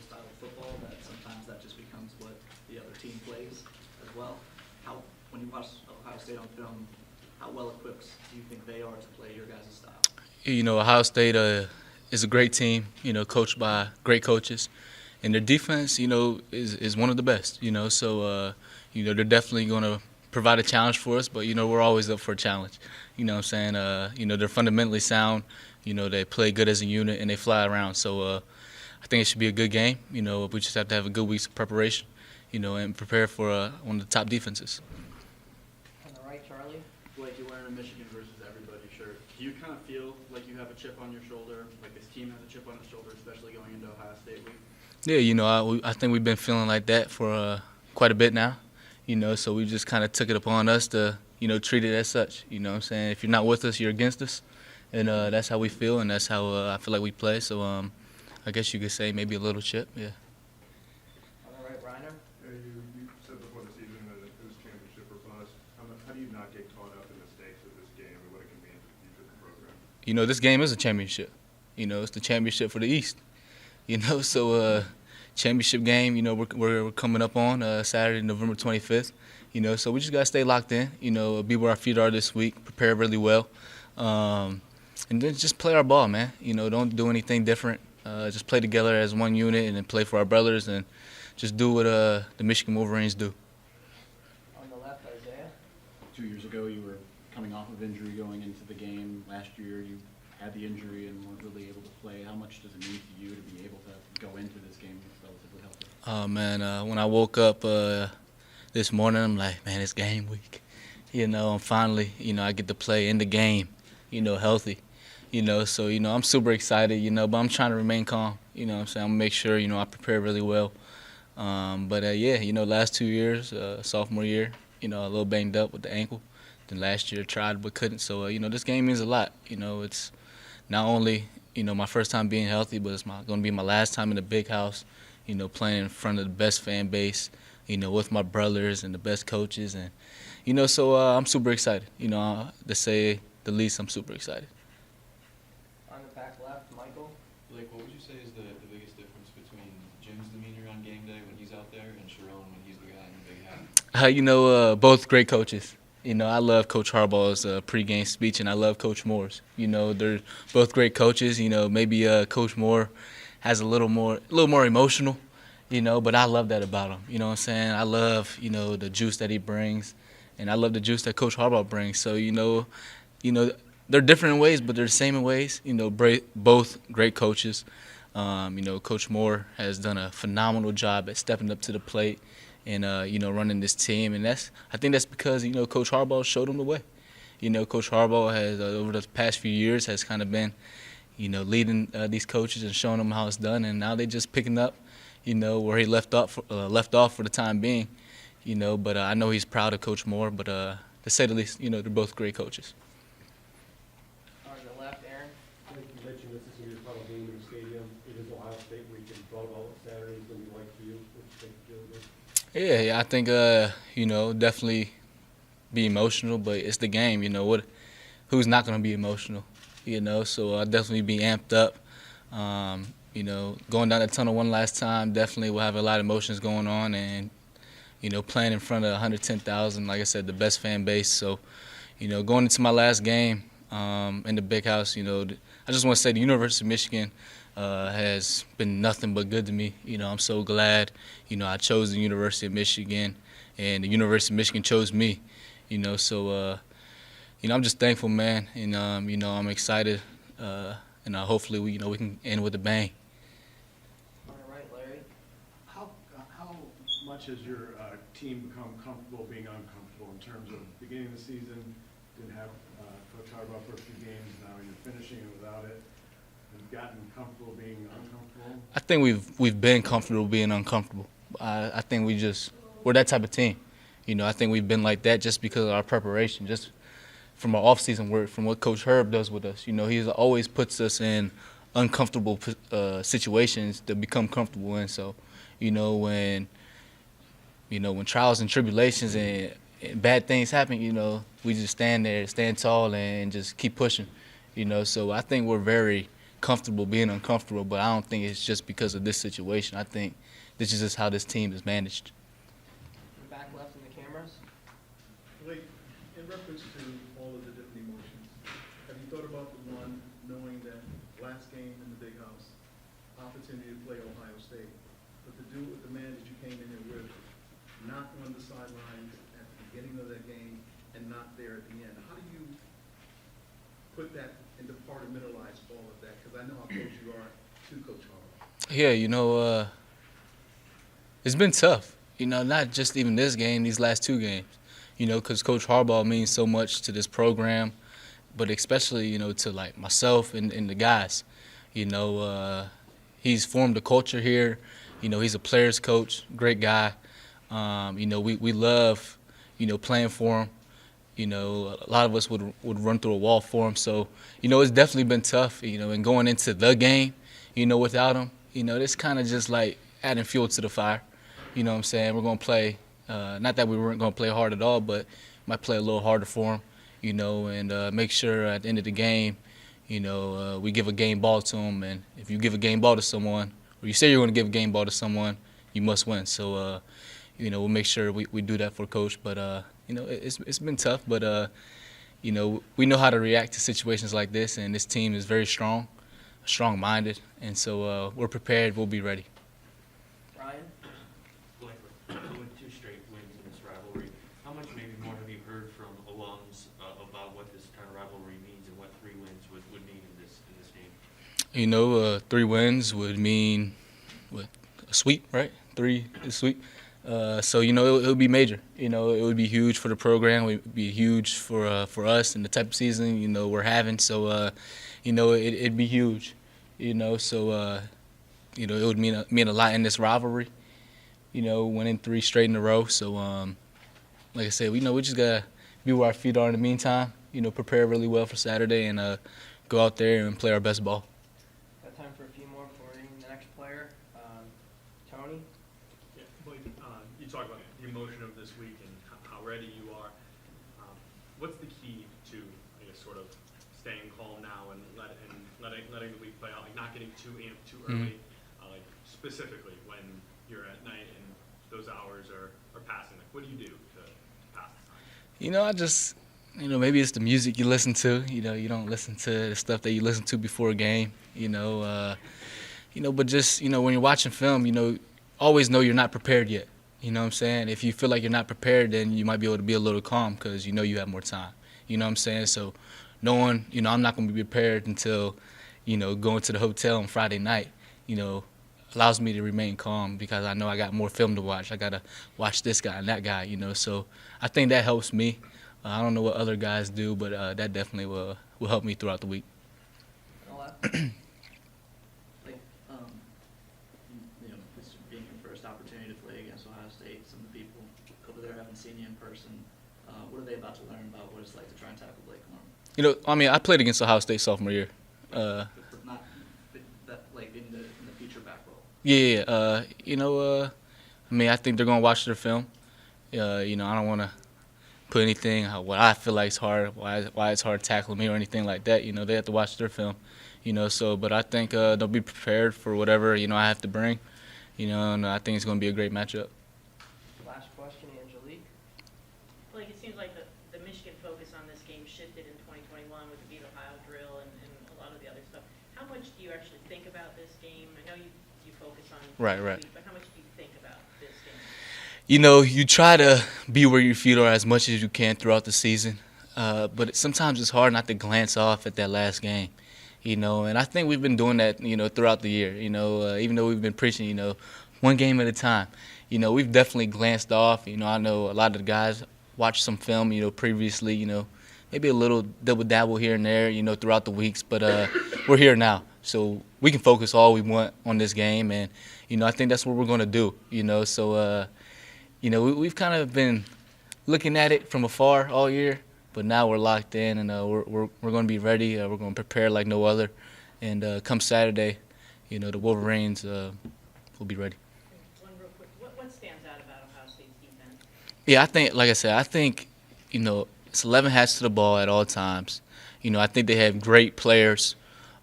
style of football that sometimes that just becomes what the other team plays as well. When you watch Ohio State on film, how well equipped do you think they are to play your guys' style? Ohio State is a great team, coached by great coaches. And their defense, is one of the best, So, they're definitely going to provide a challenge for us, but, we're always up for a challenge. You know what I'm saying? They're fundamentally sound. They play good as a unit, and they fly around. So I think it should be a good game. We just have to have a good week's of preparation, and prepare for one of the top defenses. On the right, Charlie. Blake, you're wearing a Michigan versus everybody shirt. Do you kind of feel like you have a chip on your shoulder, like this team has a chip on its shoulder, especially going into Ohio State week? Yeah, I think we've been feeling like that for quite a bit now. So we just kind of took it upon us to, treat it as such. You know what I'm saying? If you're not with us, you're against us. And that's how we feel, and that's how I feel like we play. So I guess you could say maybe a little chip, yeah. On the right, Reiner. You said before the season that it was championship or bust. How do you not get caught up in the stakes of this game and what it can mean for the future of the program? This game is a championship. It's the championship for the East. So championship game, we're coming up on Saturday, November 25th. So we just got to stay locked in, be where our feet are this week, prepare really well. And then just play our ball, man. Don't do anything different. Just play together as one unit and then play for our brothers and just do what the Michigan Wolverines do. On the left, Isaiah. 2 years ago, you were coming off of injury going into the game. Last year, you had the injury and weren't really able to play. How much does it mean to you to be able to go into this game relatively healthy? Oh, man, when I woke up this morning, I'm like, man, it's game week. I'm finally, I get to play in the game, healthy. So, I'm super excited, but I'm trying to remain calm. I'm saying? I'm going to make sure, I prepare really well. Last 2 years, sophomore year, a little banged up with the ankle. Then last year tried but couldn't. So, this game means a lot. It's not only, my first time being healthy, but it's going to be my last time in the big house, playing in front of the best fan base, with my brothers and the best coaches. And, so I'm super excited. To say the least, I'm super excited. On the back left, Michael. Blake, what would you say is the biggest difference between Jim's demeanor on game day when he's out there and Sharon when he's the guy in the big hat? Both great coaches. I love Coach Harbaugh's pregame speech, and I love Coach Moore's. They're both great coaches. Maybe Coach Moore has a little more emotional, but I love that about him. You know what I'm saying? I love, the juice that he brings, and I love the juice that Coach Harbaugh brings. So, they're different in ways, but they're the same in ways. Both great coaches. Coach Moore has done a phenomenal job at stepping up to the plate and running this team, and I think that's because Coach Harbaugh showed him the way. Coach Harbaugh has over the past few years has kind of been leading these coaches and showing them how it's done, and now they're just picking up where he left off for the time being. But I know he's proud of Coach Moore, but to say the least, they're both great coaches. On the left, Aaron. Like you mentioned, this is your final game in the stadium. It is Ohio State week. Have you thought about what Saturday is going to be like for you? What do you think you're doing? Yeah, I think definitely be emotional, but it's the game. Who's not going to be emotional? So I'll definitely be amped up. Going down the tunnel one last time, definitely will have a lot of emotions going on, and playing in front of 110,000, like I said, the best fan base. So, going into my last game in the big house, I just want to say the University of Michigan has been nothing but good to me. I'm so glad, I chose the University of Michigan, and the University of Michigan chose me. So, I'm just thankful, man, and I'm excited, and hopefully we can end with a bang. On the right, Larry. How much has your team become comfortable being uncomfortable in terms of beginning of the season, didn't have Coach Harbaugh for a few games, now you're finishing it without it. Have you gotten comfortable being uncomfortable? I think we've been comfortable being uncomfortable. I think we're that type of team. I think we've been like that just because of our preparation, just from our off-season work, from what Coach Herb does with us. He always puts us in uncomfortable situations to become comfortable in. So, when trials and tribulations and bad things happen, we just stand there, stand tall, and just keep pushing. So I think we're very comfortable being uncomfortable, but I don't think it's just because of this situation. I think this is just how this team is managed. Back left in the cameras. Blake, in reference to all of the different emotions, have you thought about the one knowing that last game in the big house, opportunity to play Ohio State, but to do with the man that you came in here with, not on the sidelines at the beginning of that game and not there at the end? How do you put that and departmentalize all of that? Because I know how close you are to Coach Harbaugh. Yeah, it's been tough. Not just even this game, these last two games. Because Coach Harbaugh means so much to this program, but especially, to like myself and the guys. He's formed a culture here. He's a player's coach, great guy. We love, playing for him. A lot of us would run through a wall for him. So, it's definitely been tough, and going into the game, without him, it's kind of just like adding fuel to the fire. You know what I'm saying? We're going to play, not that we weren't going to play hard at all, but might play a little harder for him, and make sure at the end of the game, we give a game ball to them. And if you give a game ball to someone, or you say you're going to give a game ball to someone, you must win. So, we'll make sure we do that for Coach. But, it's been tough. But, we know how to react to situations like this, and this team is very strong-minded. And so we're prepared. We'll be ready. Ryan. Blake, with 2 straight wins in this rivalry, how much maybe more have you heard from alums about what this kind of rivalry means and what 3 wins would mean in this game? 3 wins would mean a sweep, right? 3 is sweep. So it would be major. It would be huge for the program. It would be huge for us and the type of season we're having. So it'd be huge. So it would mean a lot in this rivalry. Winning 3 straight in a row. So like I said, we just gotta be where our feet are in the meantime. Prepare really well for Saturday and go out there and play our best ball. Got time for a few more before we the next player. Tony. Yeah, Blake, you talk about the emotion of this week and how ready you are. What's the key to, I guess, sort of staying calm now and letting the week play out, like not getting too amped too early, like specifically when you're at night and those hours are passing? Like, what do you do to pass the time? I just, maybe it's the music you listen to. You don't listen to the stuff that you listen to before a game. But just, when you're watching film, always know you're not prepared yet. You know what I'm saying? If you feel like you're not prepared, then you might be able to be a little calm because you have more time. You know what I'm saying? So knowing, I'm not going to be prepared until, going to the hotel on Friday night, allows me to remain calm because I know I got more film to watch. I got to watch this guy and that guy, So I think that helps me. I don't know what other guys do, but that definitely will help me throughout the week. Like, this being your first opportunity to play against Ohio State, some of the people over there haven't seen you in person. What are they about to learn about what it's like to try and tackle Blake Corum? I played against Ohio State sophomore year. But not that, like in the future back role. Yeah. I think they're gonna watch their film. I don't want to put anything what I feel like is hard, why it's hard tackling me or anything like that. They have to watch their film. But I think they'll be prepared for whatever I have to bring. And I think it's gonna be a great matchup. Last question, Angelique. Like, it seems like the Michigan focus on this game shifted in 2021 with the Beat Ohio drill and a lot of the other stuff. How much do you actually think about this game? I know you focus on Right. but how much do you think about this game? You try to be where your feet are as much as you can throughout the season, but sometimes it's hard not to glance off at that last game. And I think we've been doing that, throughout the year. Even though we've been preaching, one game at a time. We've definitely glanced off. I know a lot of the guys watched some film, previously, maybe a little double-dabble here and there, throughout the weeks. But we're here now, so we can focus all we want on this game. And, I think that's what we're going to do, So, we've kind of been looking at it from afar all year. But now we're locked in, and we're going to be ready. We're going to prepare like no other. And come Saturday, the Wolverines will be ready. One real quick, what stands out about Ohio State's defense? Yeah, I think, it's 11 hats to the ball at all times. I think they have great players.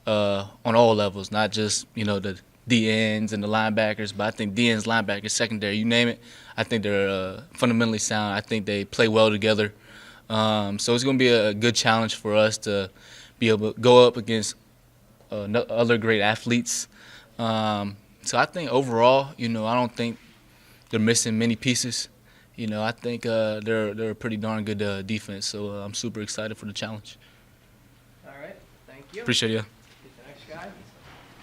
on all levels, not just, the DNs and the linebackers, but I think DNs, linebackers, secondary, you name it, I think they're fundamentally sound. I think they play well together. So it's going to be a good challenge for us to be able to go up against other great athletes. So I think overall, I don't think they're missing many pieces. I think they're a pretty darn good defense. So I'm super excited for the challenge. All right, thank you. Appreciate you. Get the next guy.